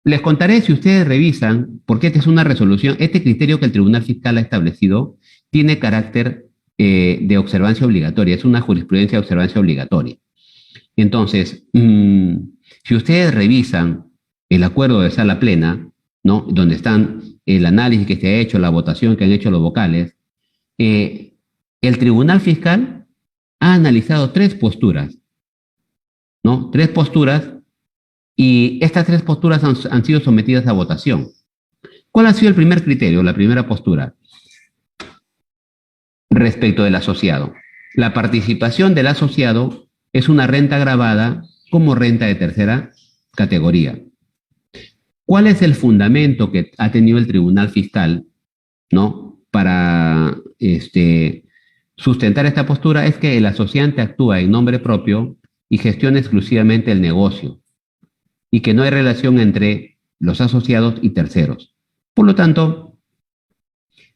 les contaré, si ustedes revisan, porque esta es una resolución, este criterio que el Tribunal Fiscal ha establecido tiene carácter de observancia obligatoria, es una jurisprudencia de observancia obligatoria. Entonces, si ustedes revisan el acuerdo de sala plena, ¿no? Donde están el análisis que se ha hecho, la votación que han hecho los vocales, el Tribunal Fiscal ha analizado tres posturas, ¿no? Tres posturas, y estas tres posturas han sido sometidas a votación. ¿Cuál ha sido el primer criterio, la primera postura? Respecto del asociado. La participación del asociado es una renta gravada como renta de tercera categoría. ¿Cuál es el fundamento que ha tenido el Tribunal Fiscal, ¿no? Para sustentar esta postura? Es que el asociante actúa en nombre propio y gestiona exclusivamente el negocio, y que no hay relación entre los asociados y terceros. Por lo tanto,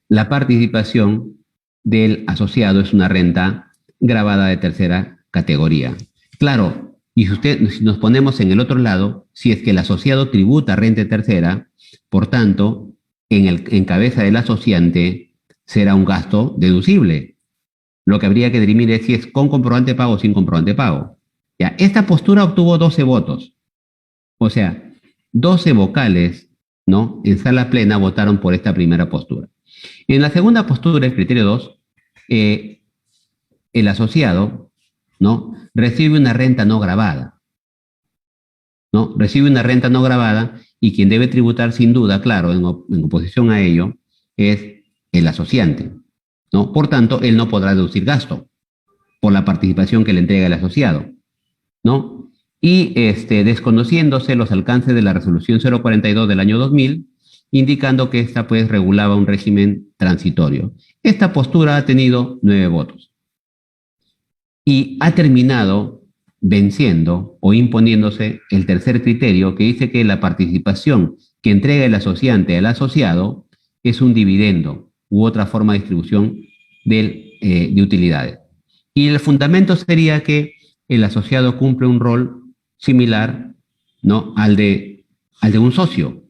la participación del asociado es una renta gravada de tercera categoría. Claro, y si nos ponemos en el otro lado, si es que el asociado tributa renta tercera, por tanto, en cabeza del asociante será un gasto deducible. Lo que habría que dirimir es si es con comprobante de pago o sin comprobante de pago. Ya, esta postura obtuvo 12 votos. O sea, 12 vocales, ¿no? En sala plena votaron por esta primera postura. En la segunda postura, el criterio 2, el asociado, ¿no?, recibe una renta no gravada, ¿no? Recibe una renta no gravada y quien debe tributar sin duda, claro, en oposición a ello, es el asociante, ¿no? Por tanto, él no podrá deducir gasto por la participación que le entrega el asociado, ¿no? Y desconociéndose los alcances de la resolución 042 del año 2000, indicando que esta pues regulaba un régimen transitorio. Esta postura ha tenido 9 votos y ha terminado venciendo o imponiéndose el tercer criterio que dice que la participación que entrega el asociante al asociado es un dividendo u otra forma de distribución de utilidades. Y el fundamento sería que el asociado cumple un rol similar, ¿no?, al de un socio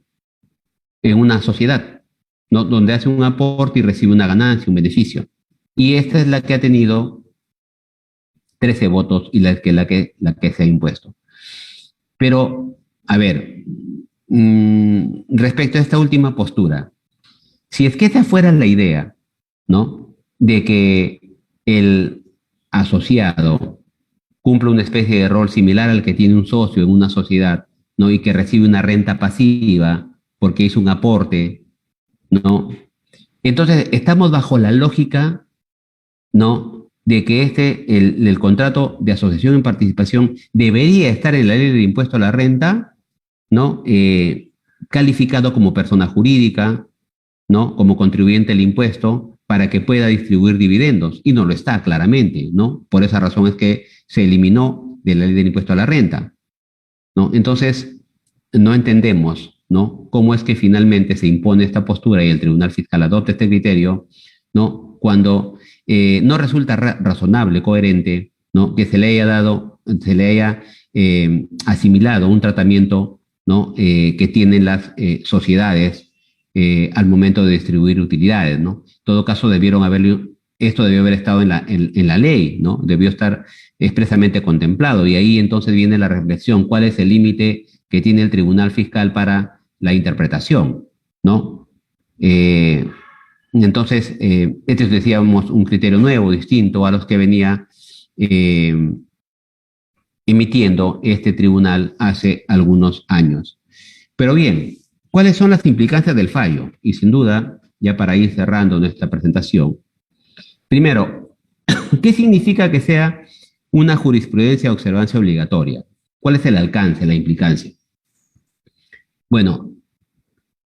en una sociedad, ¿no?, donde hace un aporte y recibe una ganancia, un beneficio. Y esta es la que ha tenido 13 votos y la que se ha impuesto. Pero, a ver, respecto a esta última postura, si es que esa fuera la idea, ¿no?, de que el asociado cumple una especie de rol similar al que tiene un socio en una sociedad, ¿no?, y que recibe una renta pasiva porque hizo un aporte, ¿no? Entonces, estamos bajo la lógica, ¿no?, de que el contrato de asociación en participación debería estar en la ley del impuesto a la renta, ¿no?, calificado como persona jurídica, ¿no?, como contribuyente del impuesto para que pueda distribuir dividendos, y no lo está claramente, ¿no? Por esa razón es que se eliminó de la ley del impuesto a la renta, ¿no? Entonces, no entendemos, ¿no?, cómo es que finalmente se impone esta postura y el Tribunal Fiscal adopta este criterio, ¿no?, cuando no resulta razonable, coherente, ¿no?, que se le haya dado, se le haya asimilado un tratamiento, ¿no?, que tienen las sociedades al momento de distribuir utilidades, ¿no? En todo caso, esto debió haber estado en la ley, ¿no? Debió estar expresamente contemplado, y ahí entonces viene la reflexión: ¿cuál es el límite que tiene el Tribunal Fiscal para la interpretación, ¿no? Entonces, este es, decíamos, un criterio nuevo, distinto a los que venía emitiendo este tribunal hace algunos años. Pero bien, ¿cuáles son las implicancias del fallo? Y sin duda, ya para ir cerrando nuestra presentación, primero, ¿qué significa que sea una jurisprudencia de observancia obligatoria? ¿Cuál es el alcance, la implicancia? Bueno,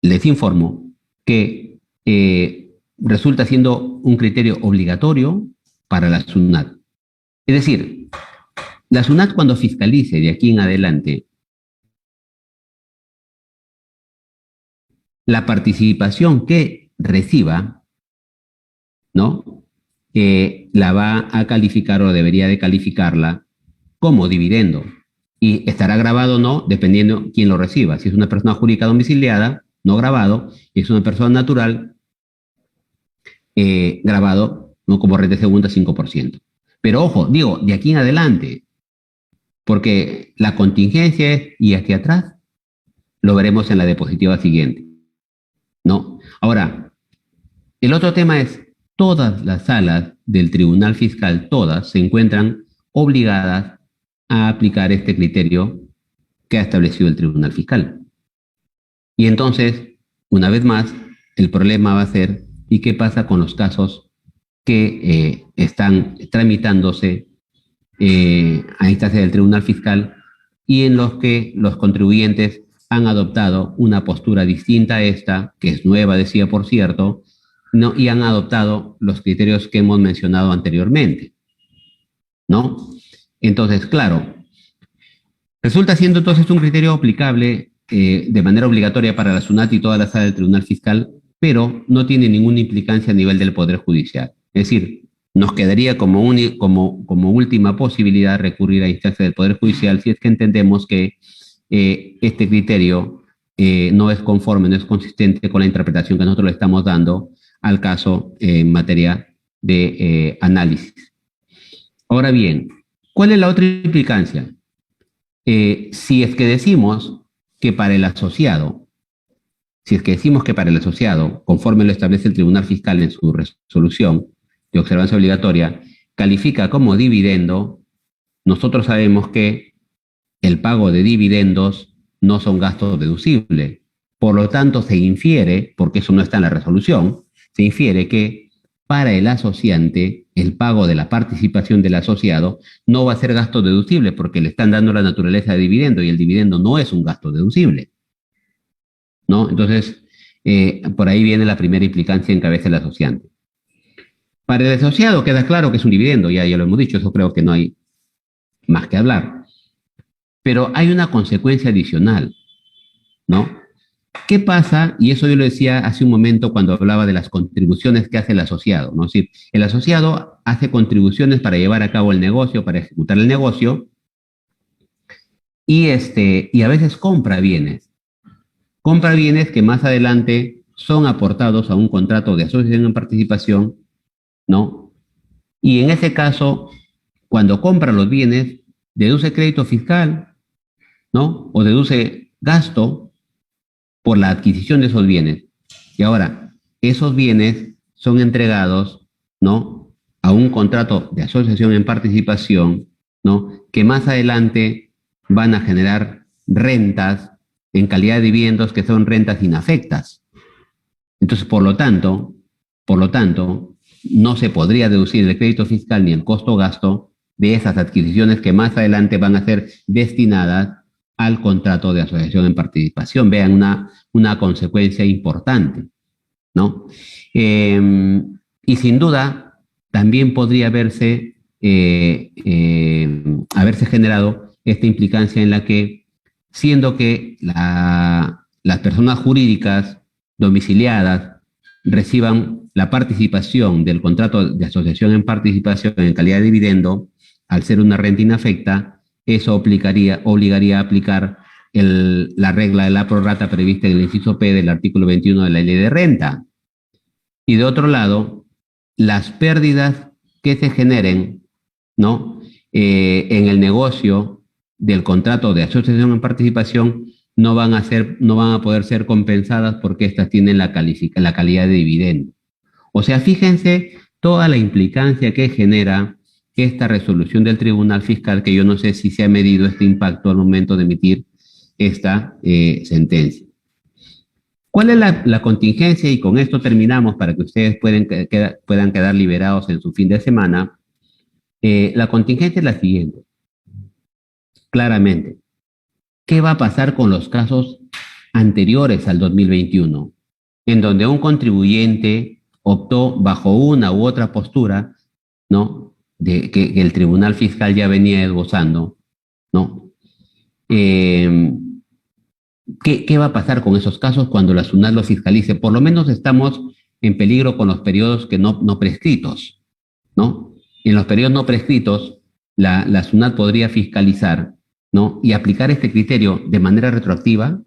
les informo que resulta siendo un criterio obligatorio para la SUNAT. Es decir, la SUNAT, cuando fiscalice de aquí en adelante la participación que reciba, ¿no?, la va a calificar o debería de calificarla como dividendo, y estará grabado o no dependiendo quién lo reciba. Si es una persona jurídica domiciliada, no grabado; si es una persona natural, grabado, ¿no?, como renta segunda, 5%. Pero ojo, digo, de aquí en adelante, porque la contingencia es, y hacia atrás, lo veremos en la diapositiva siguiente, ¿no? Ahora, el otro tema es: todas las salas del Tribunal Fiscal, todas, se encuentran obligadas a aplicar este criterio que ha establecido el Tribunal Fiscal. Y entonces, una vez más, el problema va a ser: ¿y qué pasa con los casos que están tramitándose a instancia del Tribunal Fiscal y en los que los contribuyentes han adoptado una postura distinta a esta, que es nueva, decía, por cierto, ¿no?, y han adoptado los criterios que hemos mencionado anteriormente, ¿no? Entonces, claro, resulta siendo entonces un criterio aplicable de manera obligatoria para la SUNAT y toda la sala del Tribunal Fiscal, pero no tiene ninguna implicancia a nivel del Poder Judicial. Es decir, nos quedaría como última posibilidad recurrir a instancia del Poder Judicial si es que entendemos que este criterio no es conforme, no es consistente con la interpretación que nosotros le estamos dando al caso en materia de análisis. Ahora bien, ¿cuál es la otra implicancia? Si es que decimos que para el asociado, conforme lo establece el Tribunal Fiscal en su resolución de observancia obligatoria, califica como dividendo, nosotros sabemos que el pago de dividendos no son gastos deducibles. Por lo tanto, se infiere, porque eso no está en la resolución, se infiere que para el asociante el pago de la participación del asociado no va a ser gasto deducible porque le están dando la naturaleza de dividendo y el dividendo no es un gasto deducible, ¿no? Entonces, por ahí viene la primera implicancia en cabeza del asociante. Para el asociado queda claro que es un dividendo, ya lo hemos dicho, eso creo que no hay más que hablar. Pero hay una consecuencia adicional, ¿no? ¿Qué pasa? Y eso yo lo decía hace un momento cuando hablaba de las contribuciones que hace el asociado, ¿no? Es decir, el asociado hace contribuciones para llevar a cabo el negocio, para ejecutar el negocio, y a veces compra bienes que más adelante son aportados a un contrato de asociación en participación, ¿no? Y en ese caso, cuando compra los bienes, deduce crédito fiscal, ¿no? O deduce gasto por la adquisición de esos bienes. Y ahora, esos bienes son entregados, ¿no? A un contrato de asociación en participación, ¿no? Que más adelante van a generar rentas en calidad de dividendos que son rentas inafectas. Entonces, por lo tanto, no se podría deducir el crédito fiscal ni el costo gasto de esas adquisiciones que más adelante van a ser destinadas al contrato de asociación en participación. Vean una consecuencia importante, ¿no? Y sin duda, también podría haberse generado esta implicancia en la que, siendo que las personas jurídicas domiciliadas reciban la participación del contrato de asociación en participación en calidad de dividendo, al ser una renta inafecta, eso obligaría a aplicar la regla de la prorrata prevista en el inciso P del artículo 21 de la ley de renta. Y de otro lado, las pérdidas que se generen, ¿no? En el negocio del contrato de asociación en participación no van a poder ser compensadas porque éstas tienen la calidad de dividendo. O sea, fíjense toda la implicancia que genera esta resolución del Tribunal Fiscal, que yo no sé si se ha medido este impacto al momento de emitir esta sentencia. ¿Cuál es la contingencia? Y con esto terminamos para que ustedes puedan quedar liberados en su fin de semana. La contingencia es la siguiente. Claramente, ¿qué va a pasar con los casos anteriores al 2021? En donde un contribuyente optó bajo una u otra postura, ¿no? Que el Tribunal Fiscal ya venía esbozando, ¿no? ¿Qué va a pasar con esos casos cuando la SUNAT lo fiscalice? Por lo menos estamos en peligro con los periodos que no prescritos, ¿no? En los periodos no prescritos, la SUNAT podría fiscalizar, ¿no? Y aplicar este criterio de manera retroactiva.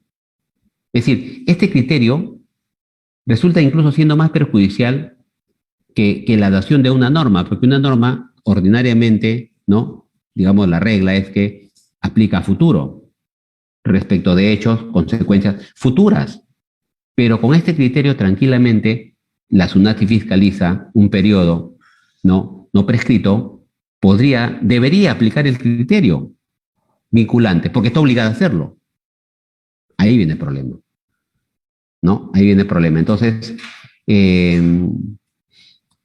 Es decir, este criterio resulta incluso siendo más perjudicial que la dación de una norma, porque una norma ordinariamente, ¿no? Digamos, la regla es que aplica a futuro respecto de hechos, consecuencias futuras. Pero con este criterio, tranquilamente, la SUNAT si fiscaliza un periodo no prescrito, debería aplicar el criterio vinculante, porque está obligada a hacerlo. Ahí viene el problema, ¿no? Ahí viene el problema. Entonces,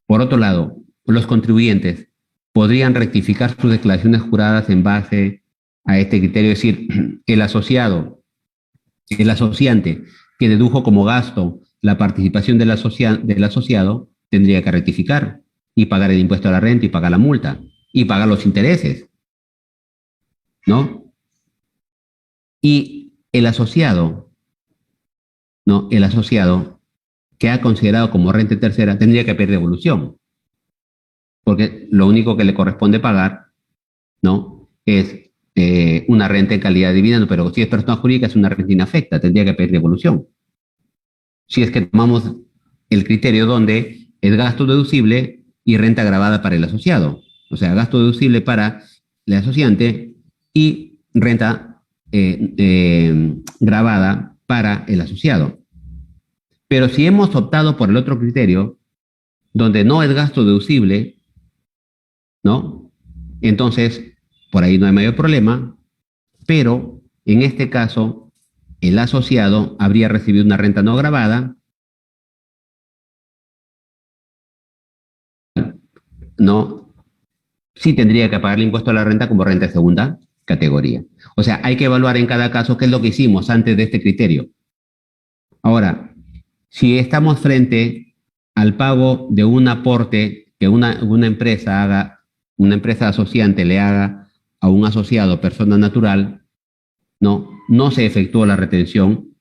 por otro lado, los contribuyentes podrían rectificar sus declaraciones juradas en base a este criterio, es decir, el asociante que dedujo como gasto la participación del asociado tendría que rectificar y pagar el impuesto a la renta y pagar la multa y pagar los intereses, ¿no? Y el asociado, ¿no? El asociado que ha considerado como renta tercera tendría que pedir devolución, porque lo único que le corresponde pagar, ¿no? Es una renta en calidad de dividendo, pero si es persona jurídica es una renta inafecta, tendría que pedir devolución. Si es que tomamos el criterio donde es gasto deducible y renta agravada para el asociado, o sea, gasto deducible para el asociante y renta gravada para el asociado. Pero si hemos optado por el otro criterio, donde no es gasto deducible, ¿no? Entonces, por ahí no hay mayor problema, pero en este caso, el asociado habría recibido una renta no gravada, ¿no? Sí tendría que pagar el impuesto a la renta como renta de segunda categoría. O sea, hay que evaluar en cada caso qué es lo que hicimos antes de este criterio. Ahora, si estamos frente al pago de un aporte que una empresa haga, una empresa asociante le haga a un asociado, persona natural, no se efectuó la retención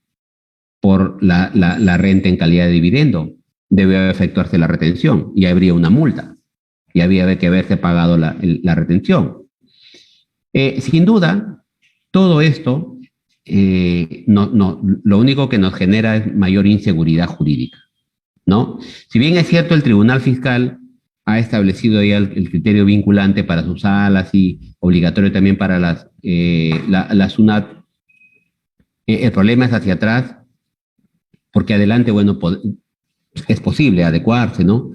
por la renta en calidad de dividendo. Debe efectuarse la retención y habría una multa y había que haberse pagado la retención. Sin duda, todo esto lo único que nos genera es mayor inseguridad jurídica, ¿no? Si bien es cierto, el Tribunal Fiscal ha establecido ya el criterio vinculante para sus salas y obligatorio también para la SUNAT, el problema es hacia atrás, porque adelante, bueno, es posible adecuarse, ¿no?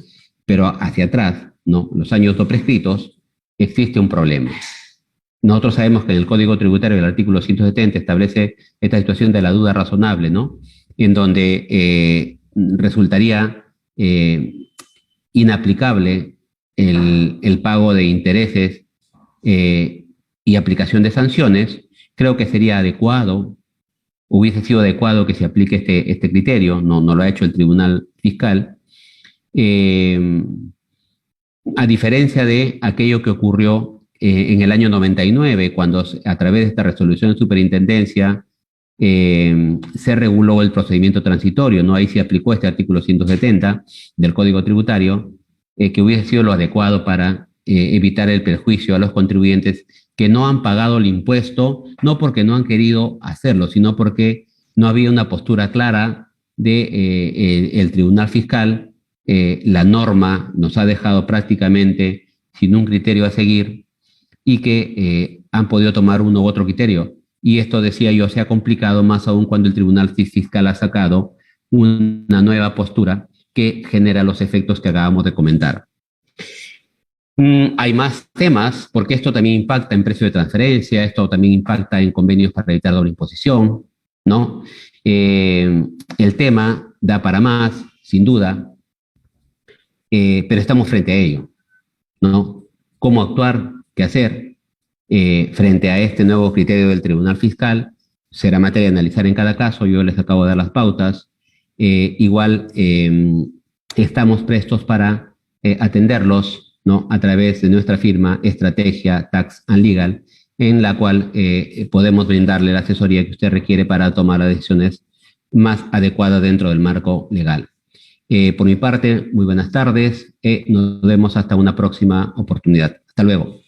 Pero hacia atrás, ¿no? Los años no prescritos, existe un problema. Nosotros sabemos que en el Código Tributario, el artículo 170, establece esta situación de la duda razonable, ¿no? En donde resultaría inaplicable el pago de intereses y aplicación de sanciones. Creo que sería adecuado, hubiese sido adecuado que se aplique este criterio, no lo ha hecho el Tribunal Fiscal, eh, a diferencia de aquello que ocurrió en el año 99, cuando a través de esta resolución de superintendencia se reguló el procedimiento transitorio, ¿no? Ahí se aplicó este artículo 170 del Código Tributario, que hubiese sido lo adecuado para evitar el perjuicio a los contribuyentes que no han pagado el impuesto, no porque no han querido hacerlo, sino porque no había una postura clara del Tribunal Fiscal. La norma nos ha dejado prácticamente sin un criterio a seguir y que han podido tomar uno u otro criterio. Y esto, decía yo, se ha complicado más aún cuando el Tribunal Fiscal ha sacado una nueva postura que genera los efectos que acabamos de comentar. Hay más temas, porque esto también impacta en precio de transferencia, esto también impacta en convenios para evitar doble imposición, ¿no? El tema da para más, sin duda, pero estamos frente a ello, ¿no? ¿Cómo actuar? ¿Qué hacer? Frente a este nuevo criterio del Tribunal Fiscal, será materia de analizar en cada caso, yo les acabo de dar las pautas. Igual estamos prestos para atenderlos, ¿no? A través de nuestra firma Estrategia Tax and Legal, en la cual podemos brindarle la asesoría que usted requiere para tomar las decisiones más adecuadas dentro del marco legal. Por mi parte, muy buenas tardes. Nos vemos hasta una próxima oportunidad. Hasta luego.